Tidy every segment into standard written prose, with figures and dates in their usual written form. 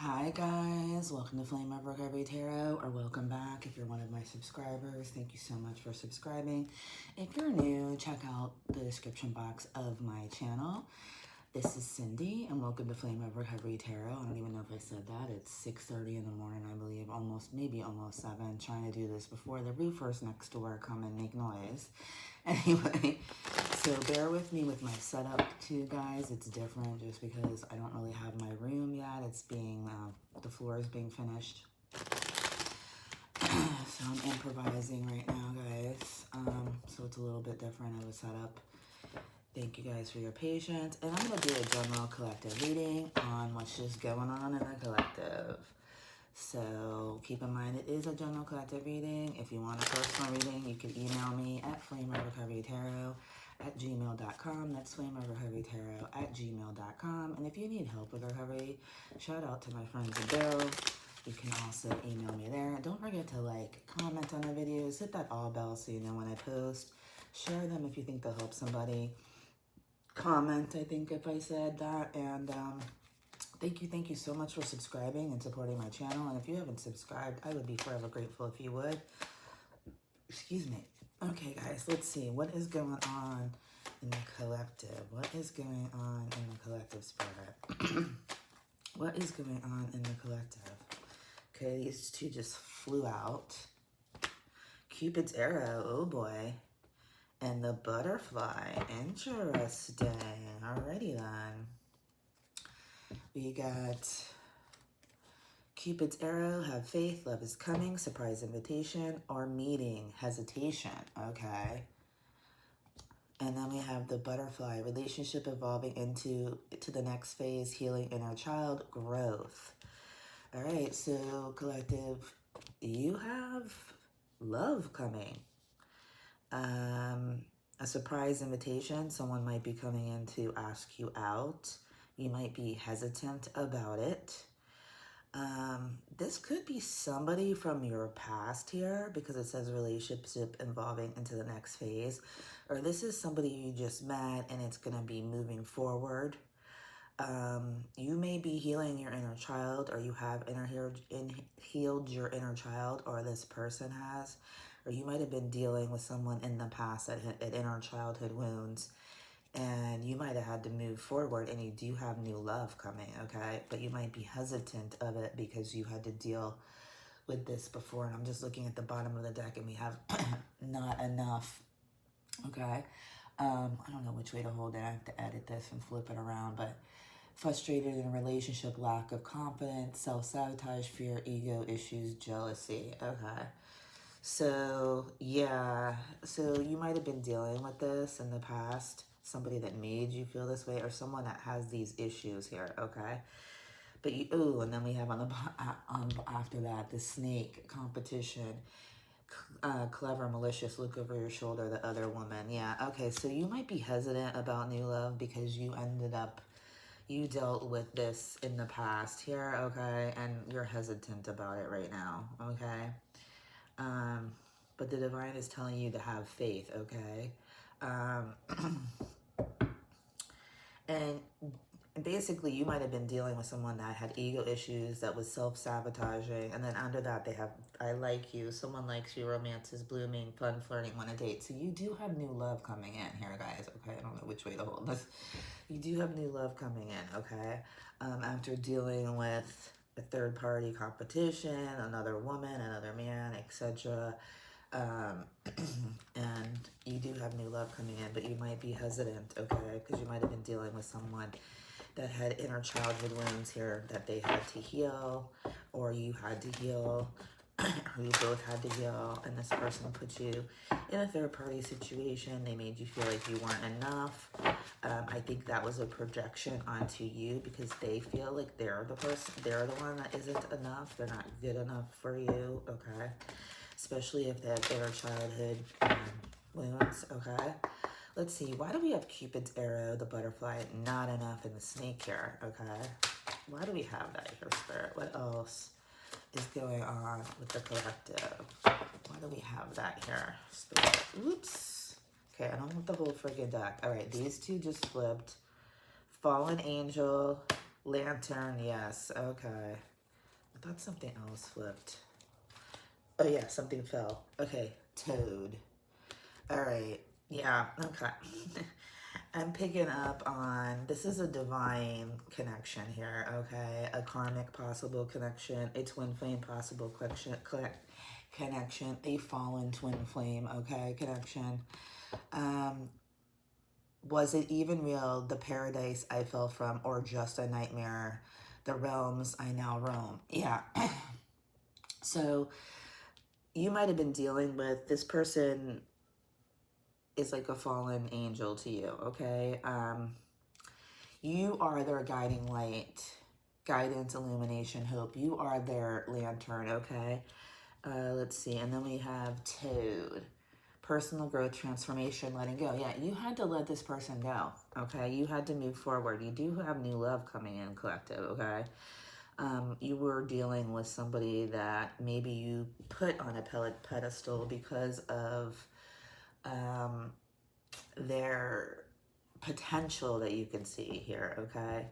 Hi guys, welcome to Flame of Recovery Tarot, or welcome back if you're one of my subscribers. Thank you so much for subscribing. If you're new, check out the description box of my channel. This is Cindy, and welcome to Flame of Recovery Tarot. I don't even know if I said that. It's 6:30 in the morning, I believe, maybe almost 7. Trying to do this before the roofers next door come and make noise. Anyway, so bear with me with my setup too, guys. It's different just because I don't really have my room yet. It's being, the floor is being finished. So I'm improvising right now, guys. So it's a little bit different of a setup. Thank you guys for your patience. And I'm going to do a general collective reading on what's just going on in the collective. So keep in mind, it is a general collective reading. If you want a personal reading, you can email me at flameofrecoverytarot@gmail.com. That's flameofrecoverytarot@gmail.com. And if you need help with recovery, shout out to my friends at Bill. You can also email me there. Don't forget to like, comment on the videos, hit that all bell so you know when I post. Share them if you think they'll help somebody. Comment, I think, if I said that. And thank you so much for subscribing and supporting my channel. And if you haven't subscribed, I would be forever grateful if you would. Excuse me. Okay, guys, let's see. What is going on in the collective? What is going on in the collective, Spirit? What is going on in the collective? Okay, these two just flew out. Cupid's arrow, oh boy. And the butterfly, interesting. Alrighty then. We got Cupid's arrow, have faith, love is coming, surprise invitation, or meeting, hesitation, okay. And then we have the butterfly, relationship evolving into the next phase, healing inner child, growth. All right, so collective, you have love coming. A surprise invitation, someone might be coming in to ask you out. You might be hesitant about it. This could be somebody from your past here because it says relationship involving into the next phase. Or this is somebody you just met and it's going to be moving forward. You may be healing your inner child, or you have healed your inner child, or this person has. Or you might have been dealing with someone in the past that had inner childhood wounds. And you might have had to move forward, and you do have new love coming, okay? But you might be hesitant of it because you had to deal with this before. And I'm just looking at the bottom of the deck, and we have not enough, okay? I don't know which way to hold it. I have to edit this and flip it around, but frustrated in a relationship, lack of confidence, self-sabotage, fear, ego issues, jealousy, okay? So, yeah, so you might have been dealing with this in the past, somebody that made you feel this way, or someone that has these issues here, okay? But and then we have after that, the snake, competition, clever, malicious, look over your shoulder, the other woman. Yeah, okay, so you might be hesitant about new love because you dealt with this in the past here, okay? And you're hesitant about it right now, okay? But the divine is telling you to have faith, okay? And basically, you might have been dealing with someone that had ego issues, that was self-sabotaging, and then under that, they have, I like you, someone likes you, romance is blooming, fun, flirting, want a date. So you do have new love coming in here, guys, okay? I don't know which way to hold this. You do have new love coming in, okay? After dealing with a third-party competition, another woman, another man, etc., and you do have new love coming in, but you might be hesitant, okay? Because you might have been dealing with someone that had inner childhood wounds here that they had to heal, or you had to heal, or you both had to heal, and this person put you in a third-party situation. They made you feel like you weren't enough. I think that was a projection onto you because they feel like they're the person, they're the one that isn't enough. They're not good enough for you, okay? Especially if they have inner childhood wounds, okay? Let's see, why do we have Cupid's arrow, the butterfly, not enough, and the snake here, okay? Why do we have that here, Spirit? What else is going on with the collective? Why do we have that here, Spirit? Oops. Okay, I don't want the whole friggin' deck. All right, these two just flipped. Fallen angel, Lantern, yes. Okay. I thought something else flipped. Oh, yeah, something fell. Okay. Toad. All right. Yeah, okay. I'm picking up on this is a divine connection here, okay? A karmic possible connection, a twin flame possible connection, a fallen twin flame, okay? Connection. Um, was it even real, the paradise I fell from, or just a nightmare? The realms I now roam. Yeah. So you might have been dealing with this person is like a fallen angel to you, okay? You are their guiding light, guidance, illumination, hope. You are their lantern, okay? Let's see. And then we have Toad. Personal growth, transformation, letting go. Yeah, you had to let this person go, okay? You had to move forward. You do have new love coming in, collective, okay? You were dealing with somebody that maybe you put on a pedestal because of their potential that you can see here, okay?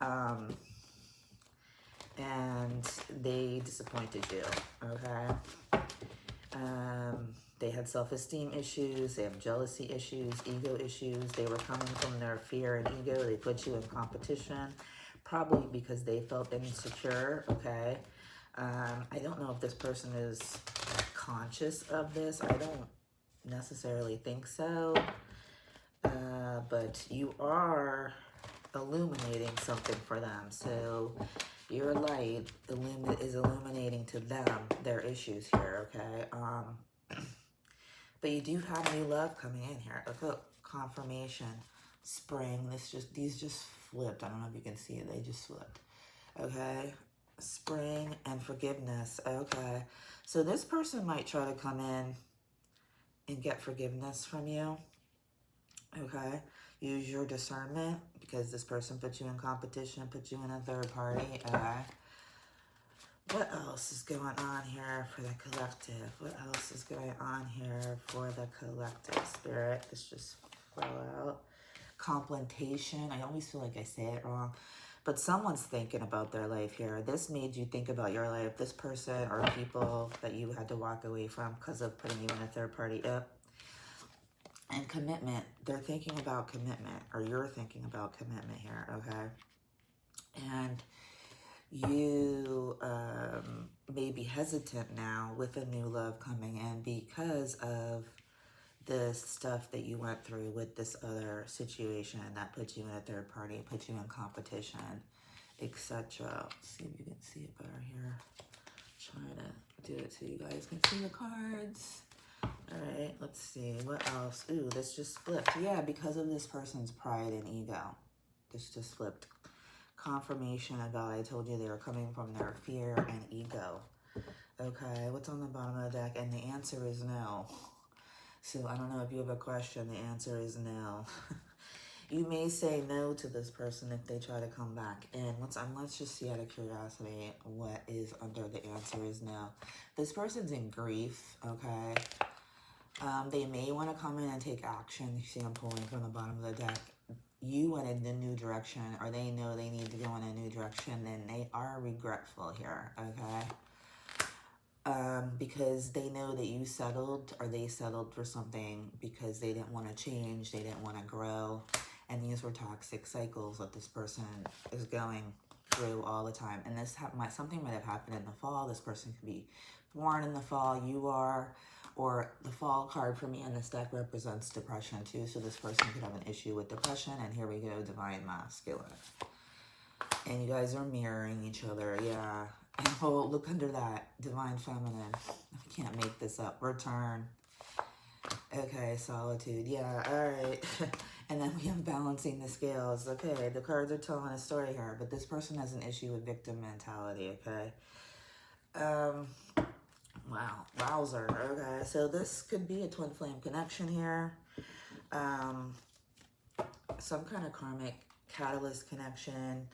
Um, and they disappointed you, okay? They had self-esteem issues, they have jealousy issues, ego issues. They were coming from their fear and ego. They put you in competition, probably because they felt insecure, okay? I don't know if this person is conscious of this. I don't necessarily think so. But you are illuminating something for them. So your light is illuminating to them their issues here, okay? But you do have new love coming in here. Look, confirmation, spring. These just flipped. I don't know if you can see it. They just flipped. Okay, spring and forgiveness. Okay, so this person might try to come in and get forgiveness from you. Okay, use your discernment because this person put you in competition, put you in a third party. What else is going on here for the collective? What else is going on here for the collective? Spirit, this just fell out. Complementation. I always feel like I say it wrong. But someone's thinking about their life here. This made you think about your life. This person or people that you had to walk away from because of putting you in a third party. And commitment. They're thinking about commitment, or you're thinking about commitment here, okay? And you may be hesitant now with a new love coming in because of the stuff that you went through with this other situation that put you in a third party, put you in competition, etc. See if you can see it better here. Trying to do it so you guys can see the cards. All right, let's see. What else? Ooh, this just flipped. Yeah, because of this person's pride and ego. This just flipped. Confirmation about, I told you they were coming from their fear and ego. Okay, what's on the bottom of the deck? And the answer is no. So I don't know if you have a question. The answer is no. You may say no to this person if they try to come back in. Let's just see out of curiosity what is under the answer is no. This person's in grief, okay? They may want to come in and take action. You see I'm pulling from the bottom of the deck. You went in a new direction, or they know they need to go in a new direction, then they are regretful here, okay? Because they know that you settled, or they settled for something because they didn't want to change, they didn't want to grow, and these were toxic cycles that this person is going through all the time. And something might have happened in the fall. This person could be born in the fall, you are, or the fall card for me in this deck represents depression too. So this person could have an issue with depression, and here we go, divine masculine. And you guys are mirroring each other, yeah. And oh, look under that, divine feminine. I can't make this up. Return. Okay, solitude. Yeah, all right. And then we have balancing the scales. Okay, the cards are telling a story here, but this person has an issue with victim mentality, okay? Wow, wowzer. Okay, so this could be a twin flame connection here. Some kind of karmic catalyst connection,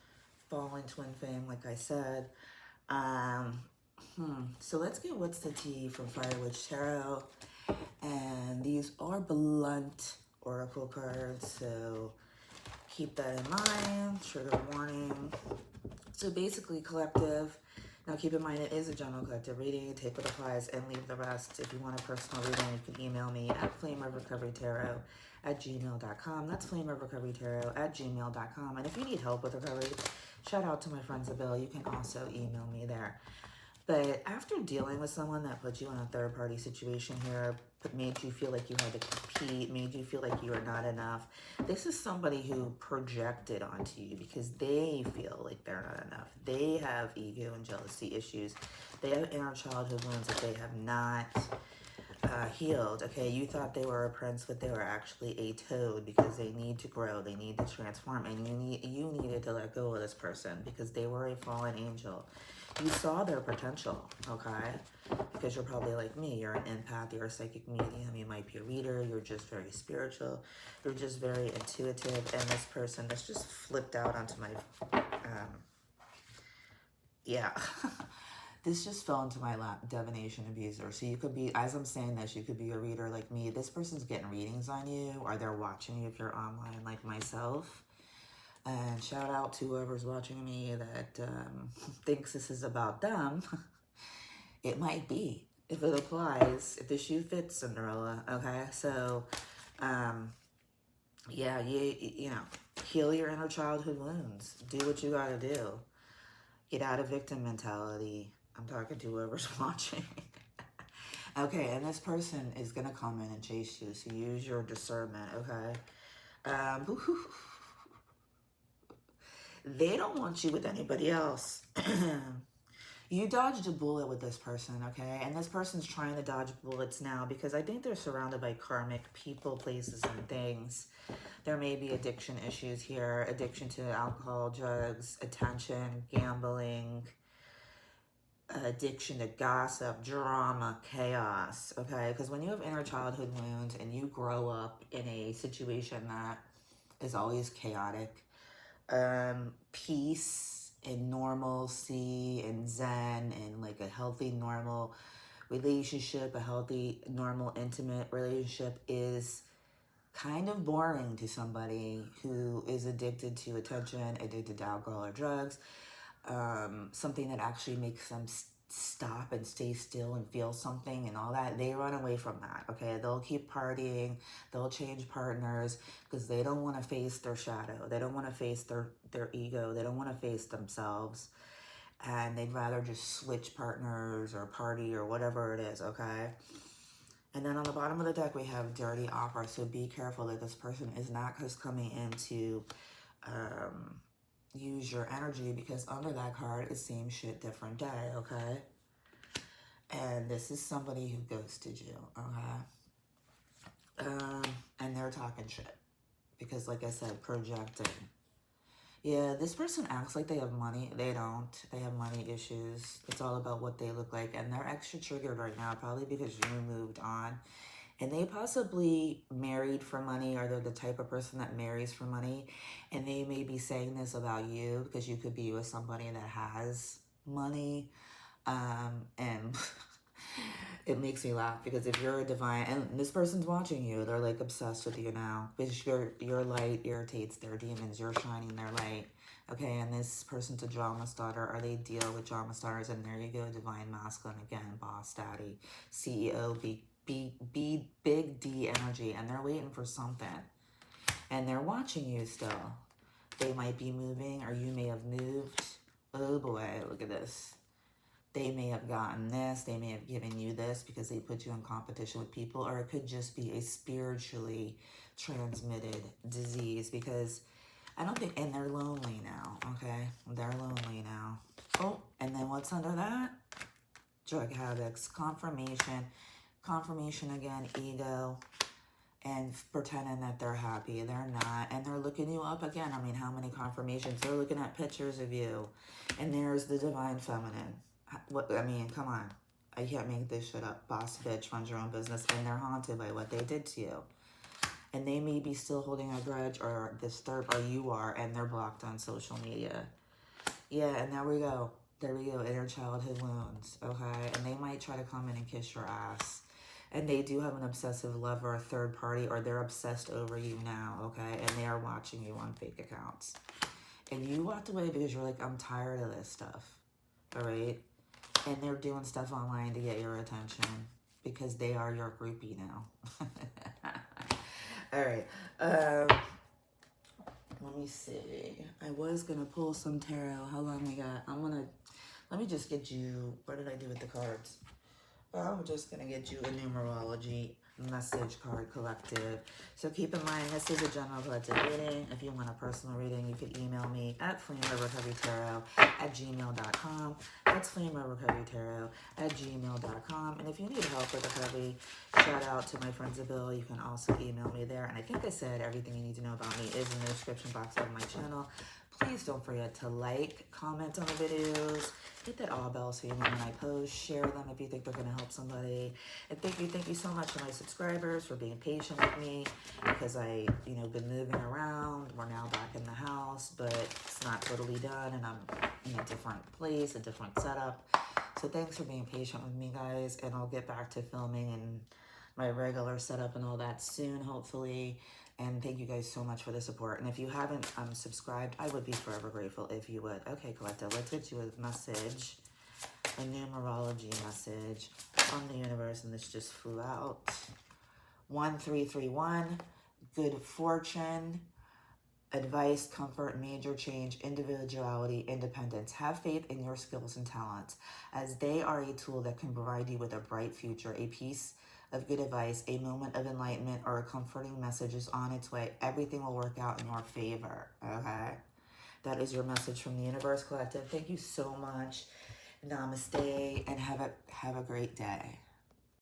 fallen twin flame, like I said. So let's get what's the tea from Fire Witch Tarot. And these are blunt oracle cards, so keep that in mind. Trigger warning. So basically, collective. Now keep in mind it is a general collective reading. Take what applies and leave the rest. If you want a personal reading, you can email me at flameofrecoverytarot@gmail.com. That's flameofrecoverytarot@gmail.com. And if you need help with recovery, shout out to my friend Isabel. You can also email me there. But after dealing with someone that put you in a third-party situation here, made you feel like you had to compete, made you feel like you were not enough, this is somebody who projected onto you because they feel like they're not enough. They have ego and jealousy issues. They have inner childhood wounds that they have not healed. Okay, you thought they were a prince, but they were actually a toad because they need to grow, they need to transform, and you needed to let go of this person because they were a fallen angel. You saw their potential, okay? Because you're probably like me. You're an empath, you're a psychic medium, you might be a reader, you're just very spiritual, you're just very intuitive, and this person, this just flipped out onto my, yeah. This just fell into my lap, divination abuser. So you could be, as I'm saying this, you could be a reader like me. This person's getting readings on you, or they're watching you if you're online like myself. And shout out to whoever's watching me that thinks this is about them. It might be, if it applies, if the shoe fits, Cinderella, okay? So, yeah, you know, heal your inner childhood wounds. Do what you gotta do. Get out of victim mentality. I'm talking to whoever's watching. Okay, and this person is gonna come in and chase you, so use your discernment, okay? They don't want you with anybody else. You dodged a bullet with this person, okay? And this person's trying to dodge bullets now because I think they're surrounded by karmic people, places, and things. There may be addiction issues here, addiction to alcohol, drugs, attention, gambling, addiction to gossip, drama, chaos, okay? Because when you have inner childhood wounds and you grow up in a situation that is always chaotic, peace and normalcy and zen and like a healthy, normal relationship, a healthy, normal, intimate relationship is kind of boring to somebody who is addicted to attention, addicted to alcohol or drugs, something that actually makes them stop and stay still and feel something and all that. They run away from that, okay? They'll keep partying, they'll change partners because they don't want to face their shadow. They don't want to face their ego. They don't want to face themselves. And they'd rather just switch partners or party or whatever it is, okay? And then on the bottom of the deck, we have Dirty Opera. So be careful that this person is not just coming in to use your energy, because under that card is same shit, different day, okay? And this is somebody who ghosted you, okay? And they're talking shit because, like I said, projecting. Yeah, this person acts like they have money. They don't. They have money issues. It's all about what they look like. And they're extra triggered right now, probably because you moved on. And they possibly married for money, or they're the type of person that marries for money. And they may be saying this about you because you could be with somebody that has money. And it makes me laugh because if you're a divine, and this person's watching you, they're like obsessed with you now because your light irritates their demons. You're shining their light. Okay, and this person's a drama starter, or they deal with drama starters, and there you go, divine masculine again, boss daddy, CEO, big D energy, and they're waiting for something. And they're watching you still. They might be moving, or you may have moved. Oh boy, look at this. They may have gotten this, they may have given you this because they put you in competition with people, or it could just be a spiritually transmitted disease because I don't think, and they're lonely now, okay? They're lonely now. Oh, and then what's under that? Drug habits, confirmation again, ego, and pretending that they're happy. They're not, and they're looking you up again. I mean, how many confirmations? They're looking at pictures of you, and there's the divine feminine. What, I mean, come on. I can't make this shit up. Boss bitch, runs your own business, and they're haunted by what they did to you. And they may be still holding a grudge or disturbed, or you are, and they're blocked on social media. Yeah, and there we go, inner childhood wounds, okay? And they might try to come in and kiss your ass And they do have an obsessive love or a third party, or they're obsessed over you now, okay? And they are watching you on fake accounts. And you walked away because you're like, I'm tired of this stuff, all right? And they're doing stuff online to get your attention because they are your groupie now. All right. Let me see. I was going to pull some tarot. How long we got? Let me just get you, what did I do with the cards? I'm just going to get you a numerology message card collective. So keep in mind, this is a general collective reading. If you want a personal reading, you can email me at flameoverheavytarot@gmail.com. That's flameoverheavytarot@gmail.com. And if you need help with a heavy, shout out to my friends at Bill. You can also email me there. And I think I said everything you need to know about me is in the description box of my channel. Please don't forget to like, comment on the videos, hit that all bell so you know when I post, share them if you think they're going to help somebody. And thank you so much to my subscribers for being patient with me because I, been moving around. We're now back in the house, but it's not totally done and I'm in a different place, a different setup. So thanks for being patient with me, guys, and I'll get back to filming and my regular setup and all that soon, hopefully. And thank you guys so much for the support. And if you haven't subscribed, I would be forever grateful if you would. Okay, collective, let's get you a message, a numerology message from the universe. And this just flew out. 1331, good fortune, advice, comfort, major change, individuality, independence. Have faith in your skills and talents as they are a tool that can provide you with a bright future, a piece of good advice, a moment of enlightenment, or a comforting message is on its way. Everything will work out in your favor, okay? That is your message from the universe, collective. Thank you so much. Namaste, and have a great day.